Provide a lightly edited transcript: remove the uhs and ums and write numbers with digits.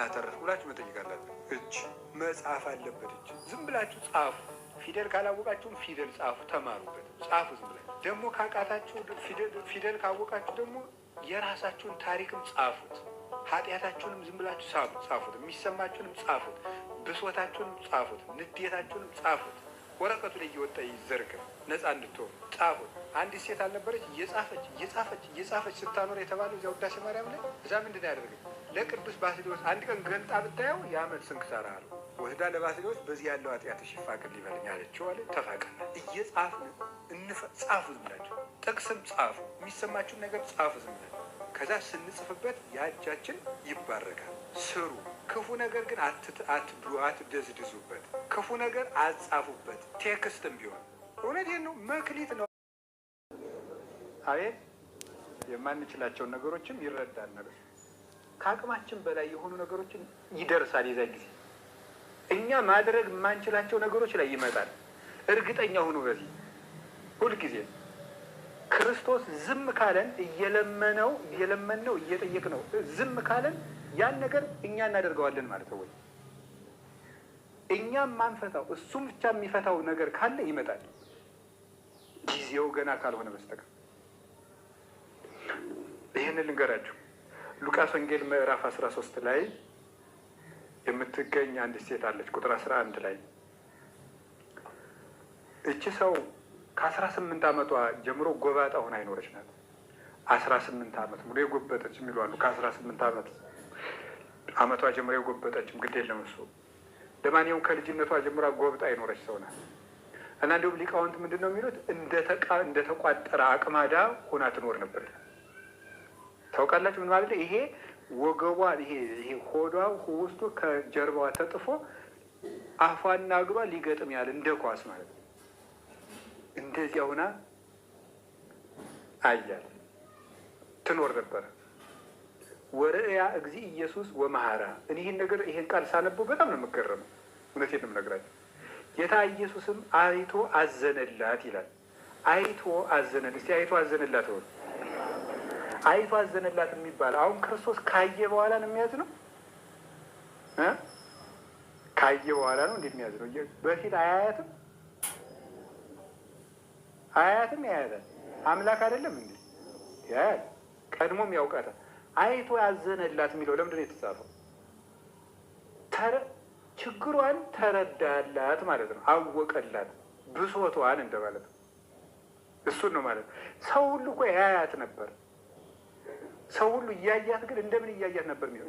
አተረፍኩ ብላችሁ መጠየቅ አለበት። እጅ መጻፍ አለበት። እጅ ዝም ብላችሁ ጻፉ። ፊደል ካላወቃችሁም ፊደል ጻፉ፣ ተማሩበት፣ ጻፉ። ዝም ብላችሁ ደግሞ ካቃታችሁ ፊደል ካወቃችሁ ደግሞ የራሳችሁን ታሪክም ጻፉት። ኃጢአታችሁንም ዝም ብላችሁ ጻፉት። የሚሰማችሁንም ጻፉት። ብሶታችሁንም ጻፉት። ንዴታችሁንም ጻፉት። ወረቀቱ ላይ እየወጣ ይዘርግም፣ ነፃ እንድትሆኑ ጻፉት። አንዲት ሴት አልነበረች እየጻፈች ስታኖር የተባለው እዚያ ውዳሴ ማርያም ላይ። እዛ ምንድን ያደርግ ለቅዱስ ባስልዮስ አንድ ቀን ገልጣ ብታየው የዓመት ስንክሳር አሉ። ወስዳ ለባስልዮስ በዚህ ያለው ኃጢአትሽ ይፋቅል ሊበለኝ አለችው አለ። ተፋቀና። እየጻፍን ጻፉ። ዝም ብላችሁ ጥቅስም ጻፉ። የሚሰማችሁን ነገር ጻፉ ዝም ብላችሁ። ከዛ ስንጽፍበት ያጃችን ይባረካል። ስሩ። ክፉ ነገር ግን አትደዝድዙበት። ክፉ ነገር አጻፉበት። ቴክስትም ቢሆን እውነቴን ነው፣ መክሊት ነው። አቤት የማንችላቸውን ነገሮችም ይረዳል። ነገር ከአቅማችን በላይ የሆኑ ነገሮችን ይደርሳል። የዛ ጊዜ እኛ ማድረግ የማንችላቸው ነገሮች ላይ ይመጣል። እርግጠኛ ሁኑ በዚህ ሁልጊዜ። ክርስቶስ ዝም ካለን እየለመነው እየጠየቅነው ዝም ካለን ያን ነገር እኛ እናደርገዋለን ማለት ነው። ወይ እኛም ማንፈታው እሱም ብቻ የሚፈታው ነገር ካለ ይመጣል፣ ጊዜው ገና ካልሆነ በስተቀር። ይህንን ልንገራችሁ። ሉቃስ ወንጌል ምዕራፍ 13 ላይ የምትገኝ አንድ ሴት አለች። ቁጥር 11 ላይ እቺ ሰው ከ18 ዓመቷ ጀምሮ ጎባጣ ሆና አይኖረች ናት። 18 ዓመት ሙሉ የጎበጠች የሚሉ አሉ። ከ18 ዓመቷ ጀምሮ የጎበጠችም ግድ የለም እሱ። ለማንኛውም ከልጅነቷ ጀምሮ ጎብጣ አይኖረች ሰው ናት። እና እንዲሁም ሊቃውንት ምንድን ነው የሚሉት? እንደተቋጠረ አቅማዳ ሆና ትኖር ነበር። ታውቃላችሁ ምን ማለት? ይሄ ወገቧ ይሄ ሆዷ ውስጡ ከጀርባዋ ተጥፎ አፏና እግሯ ሊገጥም ያለ እንደ ኳስ ማለት ነው። እንደዚያ ሆና አያል ትኖር ነበር። ወርእያ እግዚ ኢየሱስ ወመሐራ። እኔ ይሄን ቃል ሳነበው በጣም ነው የምገረመው። እውነቴን ነው የምነግራቸው። ጌታ ኢየሱስም አይቶ አዘነላት ይላል። አይቶ አዘነላት። እስቲ አይቶ አዘነላት ሆነ። አይቶ አዘነላት የሚባል አሁን ክርስቶስ ካየ በኋላ ነው የሚያዝ ነው? ካየ በኋላ ነው እንዴት የሚያዝ ነው? በፊት አያያትም ያያታል። አምላክ አይደለም እንዴ? ያያል። ቀድሞም ያውቃታል። አይቶ ያዘነላት የሚለው ለምንድን ነው የተጻፈው? ችግሯን ተረዳላት ማለት ነው። አወቀላት፣ ብሶቷን እንደማለት ነው። እሱን ነው ማለት ነው። ሰው ሁሉ እኮ ያያት ነበር። ሰው ሁሉ እያያት ግን እንደምን እያያት ነበር የሚለው